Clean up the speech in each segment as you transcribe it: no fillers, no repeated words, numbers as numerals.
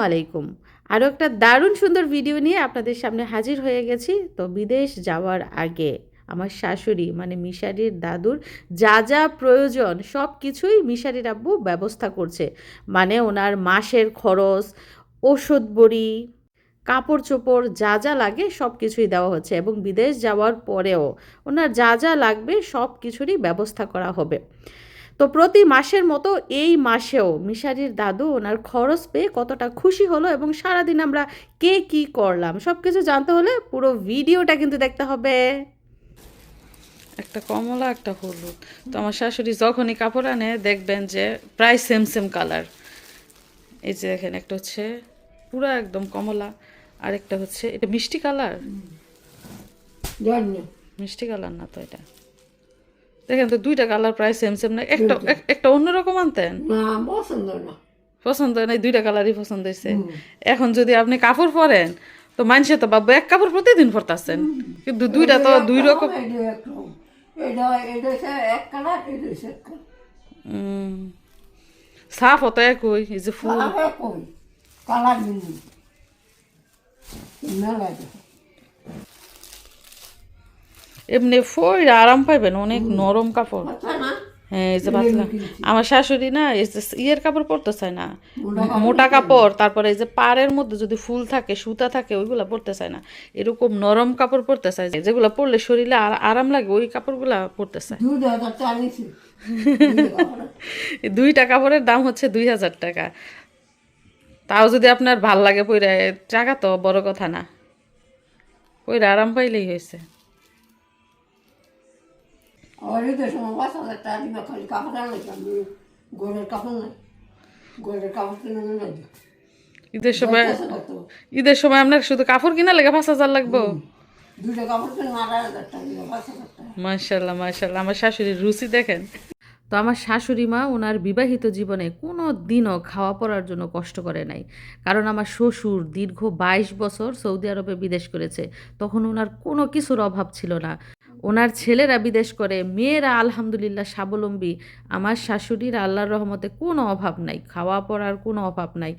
আলাইকুম। আরও একটা দারুণ সুন্দর ভিডিও নিয়ে আপনাদের সামনে হাজির হয়ে গেছি। তো বিদেশ যাওয়ার আগে আমার শাশুড়ি মানে মিশারির দাদুর যা যা প্রয়োজন সব কিছুই মিশারির আব্বু ব্যবস্থা করছে। মানে ওনার মাসের খরচ, ওষুধ বড়ি, কাপড় চোপড় যা যা লাগে সব কিছুই দেওয়া হচ্ছে এবং বিদেশ যাওয়ার পরেও ওনার যা যা লাগবে সব কিছুরই ব্যবস্থা করা হবে। তো প্রতি মাসের মতো এই মাসেও মিশারির দাদু ওনার খরচ পেয়ে কতটা খুশি হলো এবং সারাদিন আমরা কে কী করলাম সব কিছু জানতে হলে পুরো ভিডিওটা কিন্তু দেখতে হবে। একটা কমলা একটা হলুদ। তো আমার শাশুড়ি যখনই কাপড় আনে দেখবেন যে প্রায় সেম সেম কালার। এই যে দেখেন একটা হচ্ছে পুরো একদম কমলা, আরেকটা হচ্ছে এটা মিষ্টি কালার। মিষ্টি কালার না তো এটা, দেখেন তো দুইটা কালার প্রায় সেম সেম না, একটা একটা অন্যরকম আনতেন পছন্দ হয় না, দুইটা কালারই পছন্দ হয়েছে। এখন যদি আপনি কাপড় পরেন তো মানুষে তো ভাববো এক কাপড় প্রতিদিন পরতেছেন, কিন্তু দুইটা তো দুই রকম। সাফ হতো একই, এই যে ফুল এমনি ফইরা আরাম পাইবেন, অনেক নরম কাপড়। হ্যাঁ এই যে পাতলা। আমার শাশুড়ি না এই যে ইয়ের কাপড় পরতে চায় না, মোটা কাপড়, তারপরে এই যে পাড়ের মধ্যে যদি ফুল থাকে সুতা থাকে ওইগুলা পরতে চায় না, এরকম নরম কাপড় পরতে চায় যেগুলা পরলে শরীরে আরাম লাগে, ওই কাপড়গুলা পরতে চায়। দুইটা কাপড়ের দাম হচ্ছে 2000 টাকা। তাও যদি আপনার ভাল লাগে পইরা, টাকা তো বড় কথা না, পইরা আরাম পাইলেই হয়েছে। ঈদের সময় আপনার শুধু কাপড় কিনা লেগে 5000 লাগবো? মাশাল্লাহ মাশাল্লাহ, আমার শাশুড়ির রুচি দেখেন। তো আমার শাশুড়ি মা ওনার বিবাহিত জীবনে কোনো দিনও খাওয়া পড়ার জন্য কষ্ট করে নাই, কারণ আমার শ্বশুর দীর্ঘ 22 বছর সৌদি আরবে বিদেশ করেছে, তখন ওনার কোনো কিছুর অভাব ছিল না। ওনার ছেলেরা বিদেশ করে, মেয়েরা আলহামদুলিল্লাহ স্বাবলম্বী। আমার শাশুড়ির আল্লাহর রহমতে কোনো অভাব নাই, খাওয়া পড়ার কোনো অভাব নাই।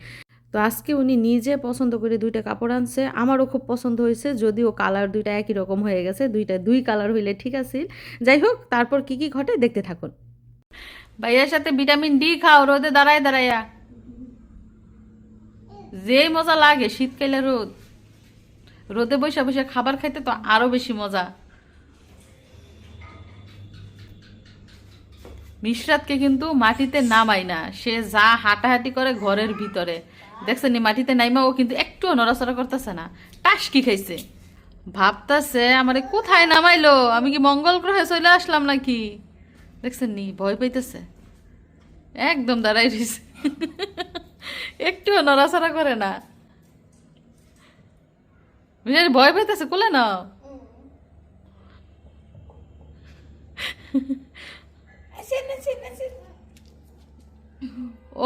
তো আজকে উনি নিজে পছন্দ করে দুইটা কাপড় আনছে, আমারও খুব পছন্দ হয়েছে, যদিও কালার দুইটা একই রকম হয়ে গেছে, দুইটা দুই কালার হইলে ঠিক আছে। যাই হোক, তারপর কি কি ঘটে দেখতে থাকুন। ভাইয়ার সাথে ভিটামিন ডি খাও রোদে দাঁড়ায় দাঁড়াইয়া, যে মজা লাগে শীতকালে রোদ, রোদে বসে বসে খাবার খাইতে তো আরো বেশি মজা। মিশরাতকে কিন্তু মাটিতে নামাই না, সে যা হাঁটাহাঁটি করে ঘরের ভিতরে, দেখছেন নি মাটিতে নাইমা ও কিন্তু একটুও নড়াচড়া করতেছে না, টাসকি খাইছে, ভাবতেছে আমারে কোথায় নামাইলো, আমি কি মঙ্গল গ্রহে চলে আসলাম নাকি। দেখছেন নি ভয় পাইতেছে, একদম দাঁড়াই রয়েছে, একটুও নড়াচড়া করে না, ভয় পাইতেছে। কোলে না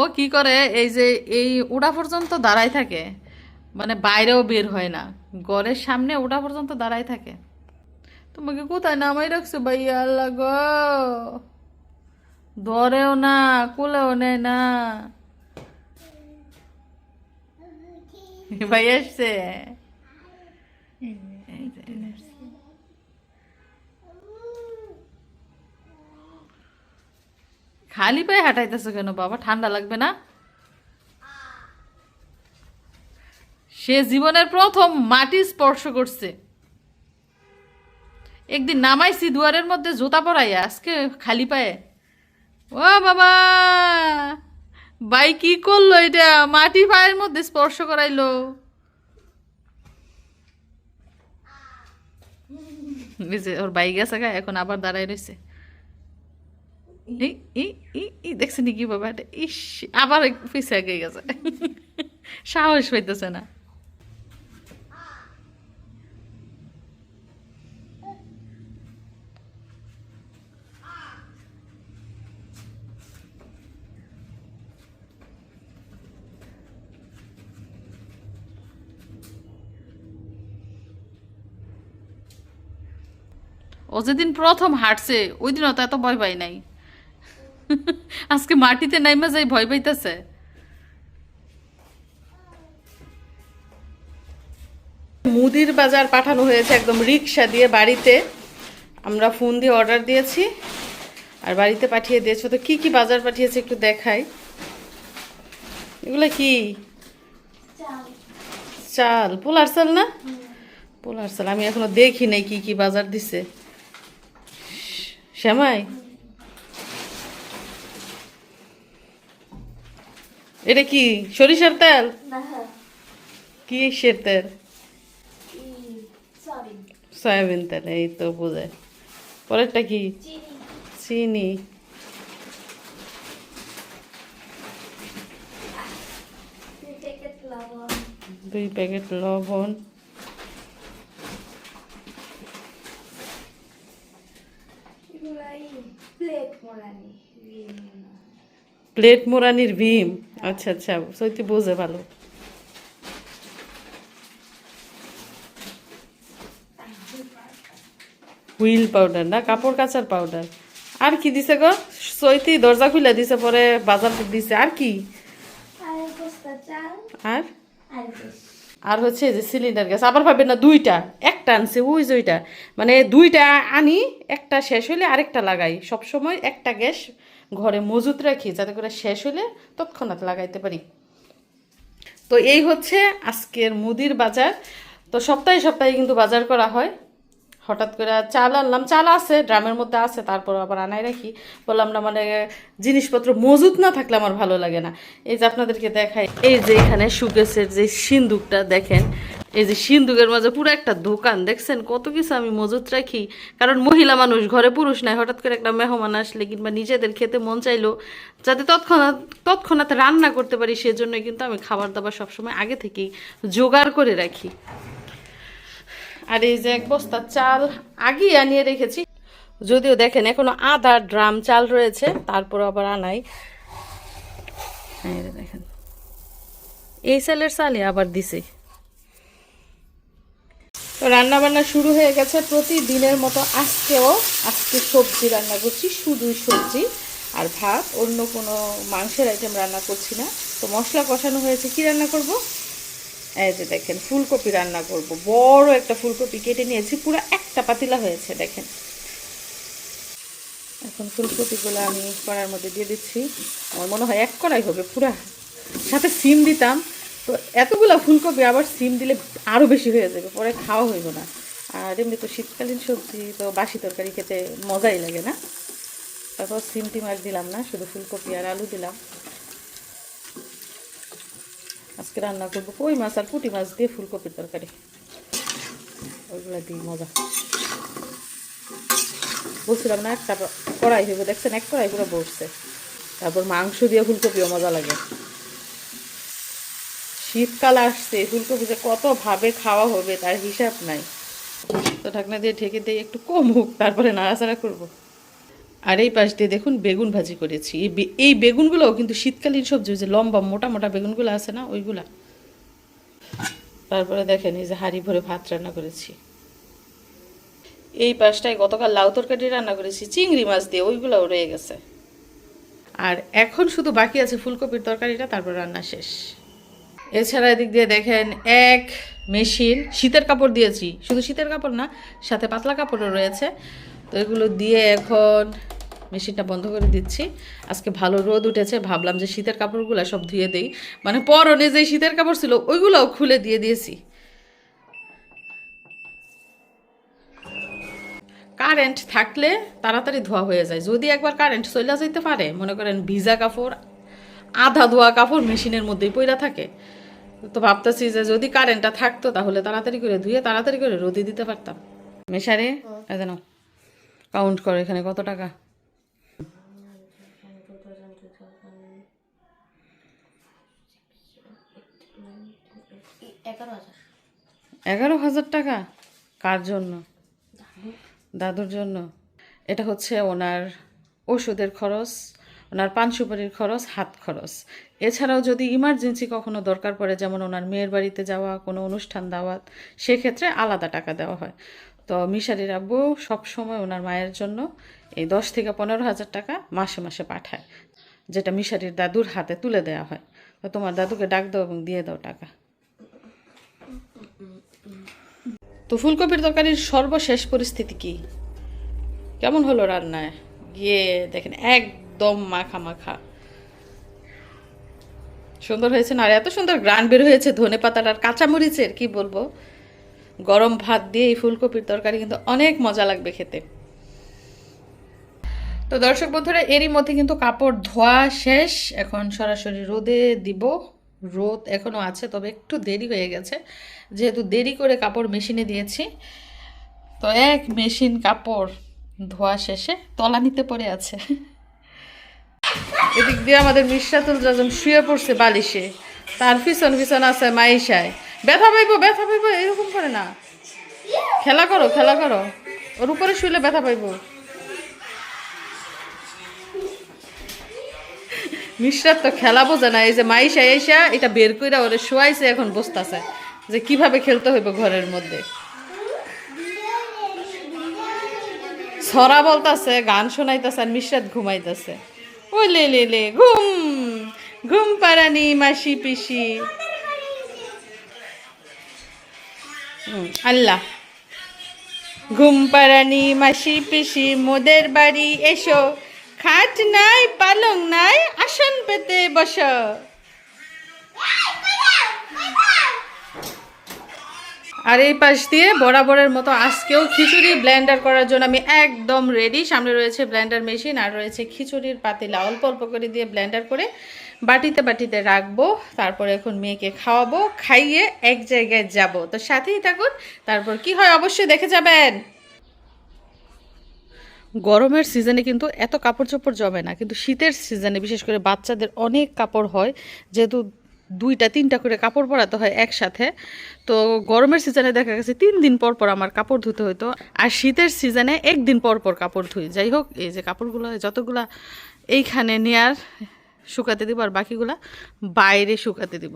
ও কি করে, এই যে এই ওড়া পর্যন্ত দাঁড়াই থাকে, মানে বাইরেও বের হয় না, ঘরের সামনে ওটা পর্যন্ত দাঁড়াই থাকে। তোমাকে কোথায় নামাই রাখছো ভাইয়া, আল্লাহ গো, ধরেও না কোলেও নেয় না। ভাই আসছে, খালি পায়ে হাঁটাইতেছো কেন বাবা, ঠান্ডা লাগবে না? সে জীবনের প্রথম মাটি স্পর্শ করছে, একদিন নামাইছি দুয়ারের মধ্যে জুতা পরাইয়া, আজকে খালি পায়ে। ও বাবা, ভাই কি করলো এটা, মাটি পায়ের মধ্যে স্পর্শ করাইলো। ওর ভাই গেছে গা, এখন আবার দাঁড়াই রয়েছে। দেখছেন কি বাবা, ইস আবার পিছিয়ে গিয়ে গেছে, সাহস পাইতেছে না। ও যেদিন প্রথম হাঁটছে ওই দিন তো এত ভয় পাই নাই, আজকে মাটিতে নাইমা যাই ভয় পাইতেছে। মুদির বাজার পাঠানো হয়েছে একদম রিক্সা দিয়ে বাড়িতে। আমরা ফোন দিয়ে অর্ডার দিয়েছি আর বাড়িতে পাঠিয়ে দিয়েছে। তো কি কি বাজার পাঠিয়েছে একটু দেখাই। এগুলো কি? চাল, পোলার চাল না? পোলার চাল। আমি এখনো দেখি নাই কি কি বাজার দিছে। শ্যামাই, এটা কি সরিষার তেল? কি সের তেল? সয়াবিন তেল, এই তো বোঝায়। পরেরটা কি? চিনি। 2 প্যাকেট লবণ। প্লেট মোড়ানির ভীম। আচ্ছা আচ্ছা, সত্যি বোঝে ভালো। হুইল পাউডার না, কাপড় কাচার পাউডার। আর কি দিছে গো? সৈতি দরজা খুলে দিছে, পরে বাজার দিছে। আর কি? আর আর হচ্ছে যে সিলিন্ডার গ্যাস। আবার ভাবেন না দুইটা, একটা আনছে ওই যে ওইটা, মানে দুইটা আনি, একটা শেষ হলে আরেকটা লাগাই। সব সময় একটা গ্যাস ঘরে মজুত রাখি যাতে করে শেষ হলে তৎক্ষণাৎ লাগাইতে পারি। তো এই হচ্ছে আজকের মুদির বাজার। তো সপ্তাহে সপ্তাহে কিন্তু বাজার করা হয়। হঠাৎ করে চাল আনলাম, চাল আছে ড্রামের মধ্যে আছে, তারপর আবার আনাই রাখি। বললাম না, মানে জিনিসপত্র মজুত না থাকলে আমার ভালো লাগে না। এই যে আপনাদেরকে দেখাই, এই যে এখানে সুকেসের যে সিন্দুকটা দেখেন, এই যে সিন্দুকের মাঝে পুরো একটা দোকান, দেখছেন কত কিছু আমি মজুত রাখি। কারণ মহিলা মানুষ, ঘরে পুরুষ নাই, হঠাৎ করে একটা মেহমান আসলে কিংবা নিজেদের খেতে মন চাইলো, যাতে তৎক্ষণাৎ রান্না করতে পারি, সেজন্যই কিন্তু আমি খাবার দাবার সবসময় আগে থেকেই জোগাড় করে রাখি। আর এই যে 1 বস্তা চাল আগেই আনিয়ে রেখেছি, যদিও দেখেন এখনো আধা ড্রাম চাল রয়েছে, তারপর আবার আনাই। দেখেন এই চালের চালে আবার দিছে। তো রান্না বান্না শুরু হয়ে গেছে প্রতিদিনের মতো। আজকে সবজি রান্না করছি, শুধুই সবজি আর ভাত, অন্য কোনো মাংসের আইটেম রান্না করছি না। তো মশলা কষানো হয়েছে, কি রান্না করব? এই যে দেখেন ফুলকপি রান্না করব। বড় একটা ফুলকপি কেটে নিয়েছি, পুরো একটা পাতিলা হয়েছে দেখেন। এখন ফুলকপিগুলো আমি কড়ার মধ্যে দিয়ে দিচ্ছি। আমার মনে হয় 1 কড়াই হবে পুরা। সাথে সিম দিতাম, তো এতগুলা ফুলকপি আবার সিম দিলে আরও বেশি হয়ে যাবে, পরে খাওয়া হইব না। আর এমনি তো শীতকালীন সবজি তো বাসি তরকারি খেতে মজাই লাগে না। তারপর সিম টিম আর দিলাম না, শুধু ফুলকপি আর আলু দিলাম। আজকে রান্না করবো কই মাছ আর পুঁটি মাছ দিয়ে ফুলকপির তরকারি, ওইগুলো দিয়ে মজা। বলছিলাম না একটা কড়াই হইব, দেখছেন 1 কড়াই পুরো বসছে। তারপর মাংস দিয়ে ফুলকপিও মজা লাগে। শীতকাল আসছে, ফুলকপি যে কত ভাবে খাওয়া হবে তার হিসাব নাই। তো ঢাকনা দিয়ে ঢেকে দিয়ে একটু কম হোক, তারপরে নাড়াচাড়া করবো। আর এই পাশ দিয়ে দেখুন বেগুন ভাজি করেছি। এই বেগুনগুলোও কিন্তু শীতকালীন সবজি, যে লম্বা মোটা মোটা বেগুনগুলো আছে না, ওইগুলা। তারপরে দেখেন এই যে হাঁড়ি ভরে ভাত রান্না করেছি। এই পাশটায় গতকাল লাউ তরকারি রান্না করেছি চিংড়ি মাছ দিয়ে, ওইগুলোও রয়ে গেছে। আর এখন শুধু বাকি আছে ফুলকপির তরকারিটা, তারপর রান্না শেষ। এছাড়া এদিক দিয়ে দেখেন এক মেশিন শীতের কাপড় দিয়েছি, শুধু শীতের কাপড় না, সাথে পাতলা কাপড়ও রয়েছে। তো এগুলো দিয়ে এখন মেশিনটা বন্ধ করে দিচ্ছি। আজকে ভালো রোদ উঠেছে, ভাবলাম যে শীতের কাপড়গুলো সব ধুয়ে দেই, মানে পরনে যে শীতের কাপড় ছিল ওইগুলোও খুলে দিয়ে দিয়েছি। কারেন্ট থাকলে তাড়াতাড়ি ধোয়া হয়ে যায়। যদি একবার কারেন্ট চলে যাইতে পারে, মনে করেন ভিজা কাপড়, আধা ধোয়া কাপড় মেশিনের মধ্যেই পইরা থাকে। তো ভাবতেছি যে যদি কারেন্টটা থাকতো তাহলে তাড়াতাড়ি করে ধুয়ে তাড়াতাড়ি করে রোদে দিতে পারতাম। মেশারে যেন কাউন্ট করো এখানে কত টাকা। 11,000 টাকা। কার জন্য? দাদুর জন্য। এটা হচ্ছে ওনার ওষুধের খরচ, ওনার পান সুপারির খরচ, হাত খরচ। এছাড়াও যদি ইমার্জেন্সি কখনো দরকার পড়ে, যেমন ওনার মেয়ের বাড়িতে যাওয়া, কোনো অনুষ্ঠান দাওয়াত, সেক্ষেত্রে আলাদা টাকা দেওয়া হয়। তো মিশারির আব্বু সবসময় ওনার মায়ের জন্য এই 10 থেকে 15,000 টাকা মাসে মাসে পাঠায়, যেটা মিশারির দাদুর হাতে তুলে দেওয়া হয়। তো তোমার দাদুকে ডাক দাও এবং দিয়ে দাও টাকা। তো ফুলকপির তরকারির সর্বশেষ পরিস্থিতি কি, কেমন হলো রান্নায় গিয়ে দেখেন, একদম মাখা মাখা সুন্দর হয়েছে না? আর এত সুন্দর গ্রান বের হয়েছে ধনে পাতার আর কাঁচামরিচের, কি বলবো। গরম ভাত দিয়ে এই ফুলকপির তরকারি কিন্তু অনেক মজা লাগবে খেতে। তো দর্শক বন্ধুরা, এরই মধ্যে কিন্তু কাপড় ধোয়া শেষ, এখন সরাসরি রোদে দিব। রোদ এখনও আছে, তবে একটু দেরি হয়ে গেছে, যেহেতু দেরি করে কাপড় মেশিনে দিয়েছি। তো এক মেশিন কাপড় ধোয়া শেষে তলানিতে পড়ে আছে। এদিক দিয়ে আমাদের মিশরাতুল জাজম শুয়ে পড়ছে বালিশে, তার পিছন পিছন আছে মাইশায়। ব্যথা পাইবো এরকম করে না, খেলা করো খেলা করো, ওর উপরে শুইলে ব্যথা পাইবো। মিশরাত তো খেলা বোঝে না, এই যে মাইশা এসা এটা বের কইরা ওরে শোয়াইছে, এখন বসতাছে যে কিভাবে খেলতে হইব ঘরের মধ্যে। ছড়া বলতাছে, গান শোনাইতেছে, আর মিশরাত ঘুমাইতেছে। ওই লে লে লে ঘুম ঘুম পারানি মাসি পিসি। আল্লাহ, ঘুম পারানি মাসি পিসি মোদের বাড়ি এসো, খাট নাই পালং নাই আসন পেতে বসো। আর এই পাশ দিয়ে বরাবরের মতো আজকেও খিচুড়ি ব্লেন্ডার করার জন্য আমি একদম রেডি। সামনে রয়েছে ব্লেন্ডার মেশিন, আর রয়েছে খিচুড়ির পাতিলা। অল্প অল্প করে দিয়ে ব্লেন্ডার করে বাটিতে বাটিতে রাখবো। তারপরে এখন মেয়েকে খাওয়াবো, খাইয়ে এক জায়গায় যাব। তো সাথেই থাকুন, তারপর কি হয় অবশ্যই দেখে যাবেন। গরমের সিজনে কিন্তু এত কাপড় চোপড় জমে না, কিন্তু শীতের সিজনে বিশেষ করে বাচ্চাদের অনেক কাপড় হয়, যেহেতু 2-3টা করে কাপড় পরাতে হয় একসাথে। তো গরমের সিজনে দেখা গেছে 3 দিন পর পর আমার কাপড় ধুতে হতো, আর শীতের সিজনে 1 দিন পর পর কাপড় ধুই। যাই হোক, এই যে কাপড়গুলো যতগুলা এইখানে নেয়ার শুকাতে দিব, আর বাকিগুলা বাইরে শুকাতে দিব।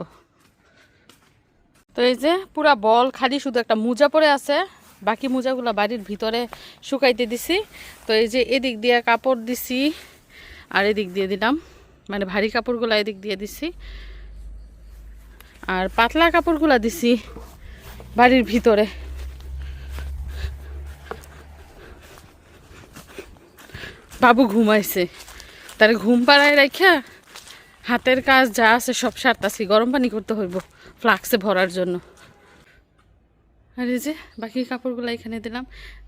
তো এই যে পুরা বল খালি শুধু একটা মোজা পরে আছে, বাকি মোজাগুলো বাড়ির ভিতরে শুকাইতে দিছি। তো এই যে এদিক দিয়ে কাপড় দিছি, আর এদিক দিয়ে দিলাম, মানে ভারী কাপড়গুলো এদিক দিয়ে দিছি, আর পাতলা কাপড়গুলো দিছি বাড়ির ভিতরে। বাবু ঘুমাইছে, তার ঘুম পাড়ায় রাখা হাতের কাজ যা আছে সব সারতাছি। গরম পানি করতে হইব ফ্লাক্সে ভরার জন্য। আর এই যে বাকি কাপড়গুলো এখানে দিলাম,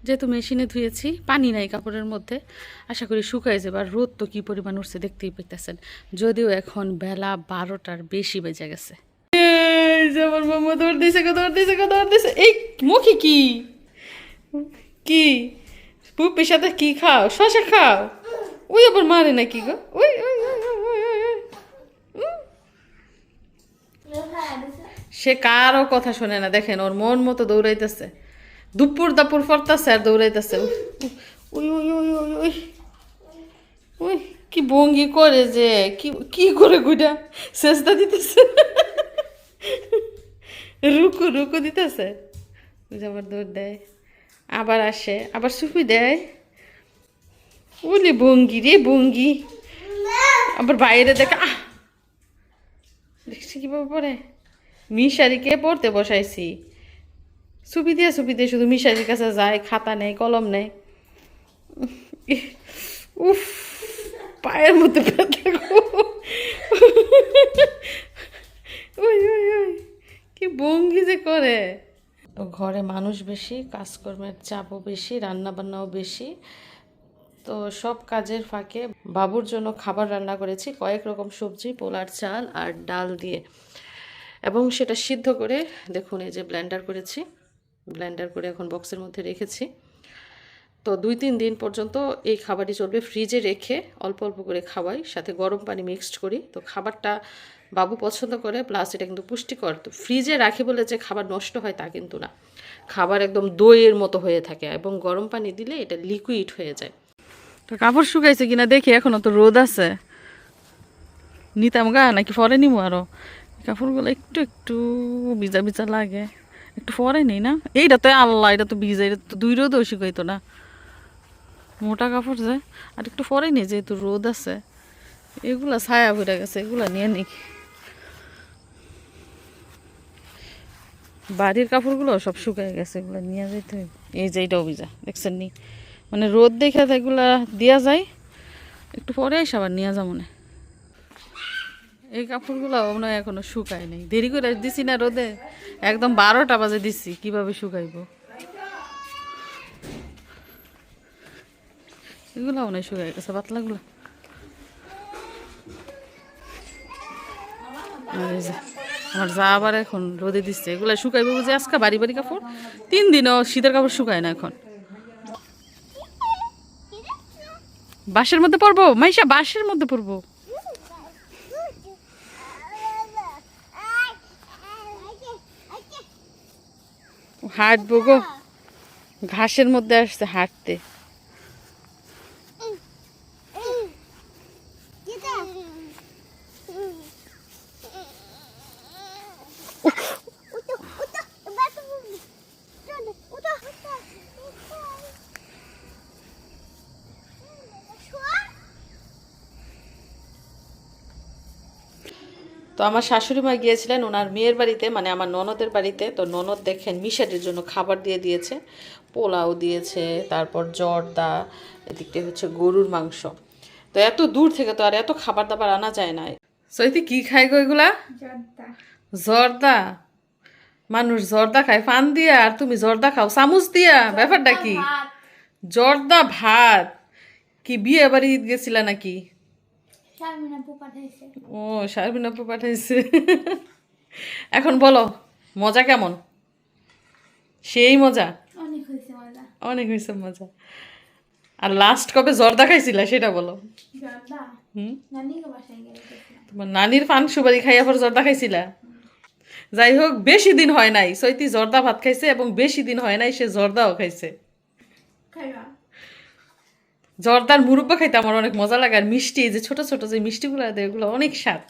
যেহেতু মেশিনে ধুয়েছি, পানি নাই কাপড়ের মধ্যে, আশা করি শুকাই যাবে। আর রোদ তো কী পরিমাণ উঠছে দেখতেই পেতেছেন, যদিও এখন বেলা 12টার বেশি বেজে গেছে। এই যে আমার মাম্মা দৌড় দিছে। এই মুখে কি কি পুপির সাথে কি খাও? শশা খাও? ওই আবার মারে নাকি গো? ওই ওই ওই ওই ওই ওই। সে কারো কথা শোনে না, দেখেন ওর মন মতো দৌড়াইতেছে, দুপুর দাপুর ফরতাছে আর দৌড়াইতেছে। ওই ওই ওই ওই ওই ওই কি ভঙ্গি করে, যে কি কি করে গুডা চেষ্টা দিতেছে, রুকু রুকু দিতেছে। আবার দৌড় দেয়, আবার আসে, আবার সুফি দেয়। ওলি ভঙ্গি রে ভঙ্গি, আবার বাইরে দেখে। দেখছি কিভাবে পড়ে। মিশারিকে পড়তে বসাইছি, সুপি দিয়ে শুধু মিশারির কাছে যায়, খাতা নেই কলম নেই। উফ, পায়ের মধ্যে ব্যথা গো। ওই ওই ওই কি ভঙ্গি যে করে। ঘরে মানুষ বেশি, কাজকর্মের চাপও বেশি, রান্না বান্নাও বেশি। তো সব কাজের ফাঁকে বাবুর জন্য খাবার রান্না করেছি, কয়েক রকম সবজি, পোলার চাল আর ডাল দিয়ে, এবং সেটা সিদ্ধ করে দেখুন এই যে ব্লেন্ডার করেছি। ব্লেন্ডার করে এখন বক্সের মধ্যে রেখেছি। তো 2-3 দিন পর্যন্ত এই খাবারই চলবে। ফ্রিজে রেখে অল্প অল্প করে খাওয়াই, সাথে গরম পানি মিক্সড করি। তো খাবারটা বাবু পছন্দ করে, প্লাস এটা কিন্তু পুষ্টিকর। তো ফ্রিজে রাখি বলে যে খাবার নষ্ট হয় তা কিন্তু না, খাবার একদম দইয়ের মতো হয়ে থাকে, এবং গরম পানি দিলে এটা লিকুইড হয়ে যায়। তো কাপড় শুকাইছে কিনা দেখি, এখনও তো রোদ আছে, নিতাম গা নাকি পরে নিবো। আরও কাপড়গুলো একটু একটু ভিজা ভিজা লাগে, একটু পরে নেই না। এইটা তো আল্লাহ, এটা তো ভিজা, এটা তো 2 রোদও শুকাইতো না, মোটা কাপড় যে। আর একটু পরে নেই, যেহেতু রোদ আছে। এগুলা ছায়া ভরে গেছে, এগুলা নিয়ে নিই। বাড়ির কাপড়গুলো সব শুকায় গেছে, এগুলো নিয়ে যাইতে হবে। এই যে এইটাও ভিজা, দেখছেন নি? মানে রোদ দেখে এগুলা দেওয়া যায়, একটু পরে এসে আবার নিয়ে যাবো না। এই কাপড়গুলো মনে হয় এখনো শুকায় নাই, দেরি করে দিছি না রোদে, একদম 12টা বাজে দিছি, কিভাবে শুকাইবো? এগুলো মনে হয় শুকায় গেছে, পাতলাগুলো। আর এই যে আমার যা আবার এখন রোদে দিচ্ছে, এগুলো শুকাইবো বুঝে আজকে বাড়ি বাড়ি কাপড়, 3 দিনও শীতের কাপড় শুকায় না এখন। বাঁশের মধ্যে পড়বো মাইশা, বাঁশের মধ্যে পড়বো। হাঁটবো গো, ঘাসের মধ্যে আসছে হাঁটতে। তো আমার শাশুড়ি মা গিয়েছিলেন ওনার মেয়ের বাড়িতে, মানে আমার ননদের বাড়িতে। তো ননদ দেখেন মিশাটের জন্য খাবার দিয়ে দিয়েছে, পোলাও দিয়েছে, তারপর জর্দা, এদিকটা হচ্ছে গরুর মাংস। তো এত দূর থেকে তো আর এত খাবার দাবার আনা যায় না। সৈতি কি খায় গো এগুলা? জর্দা। মানুষ জর্দা খায় পান দিয়া, আর তুমি জর্দা খাও চামচ দিয়া, ব্যাপারটা কি? জর্দা ভাত কি বিয়ে বাড়ি গেছিলা নাকি? ও, শারমিন আপু পাঠাইছে। এখন বলো মজা কেমন? সেই মজা, অনেক হয়েছে মজা। আর লাস্ট কবে জর্দা খাইছিলা সেটা বলো। তোমার নানির পান সুপারি খাইয়া পর জর্দা খাইছিলা? যাই হোক, বেশি দিন হয় নাই সৈতি জর্দা ভাত খাইছে, এবং বেশি দিন হয় নাই সে জর্দাও খাইছে। জর্দার মুরব্বা খাইতে আমার অনেক মজা লাগে, আর মিষ্টি, যে ছোট ছোট যে মিষ্টিগুলো দেয় ওগুলো অনেক স্বাদ।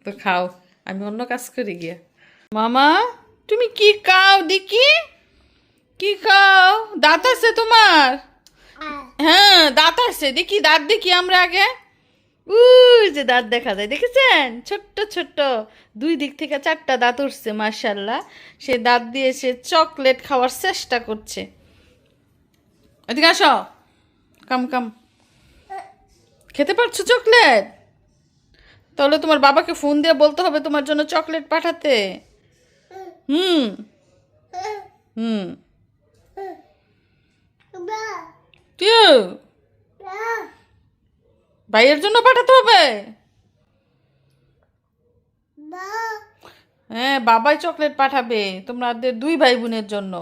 তো খাও, আমি অন্য কাজ করি গিয়া। মামা তুমি কি খাও দেখি? কি খাও? দাঁত আছে তোমার? হ্যাঁ দাঁত আছে, দেখি দাঁত দেখি আমরা আগে। উই যে দাঁত দেখা যায়, দেখেছেন? ছোট্ট ছোট্ট 2 দিক থেকে 4টা দাঁত উঠছে, মাশাআল্লাহ। সে দাঁত দিয়ে সে চকলেট খাওয়ার চেষ্টা করছে। এদিকে আসো, কাম কাম। খেতে পারছো চকলেট? তাহলে তোমার বাবাকে ফোন দিয়ে বলতে হবে তোমার জন্য চকলেট পাঠাতে। হুম হুম। কেউ ভাইয়ের জন্য পাঠাতে হবে? হ্যাঁ, বাবাই চকলেট পাঠাবে তোমাদের 2 ভাই বোনের জন্য।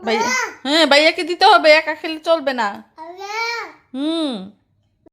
ভাইয়া, হ্যাঁ ভাইয়াকে দিতে হবে, একা খেলে চলবে না। হুম।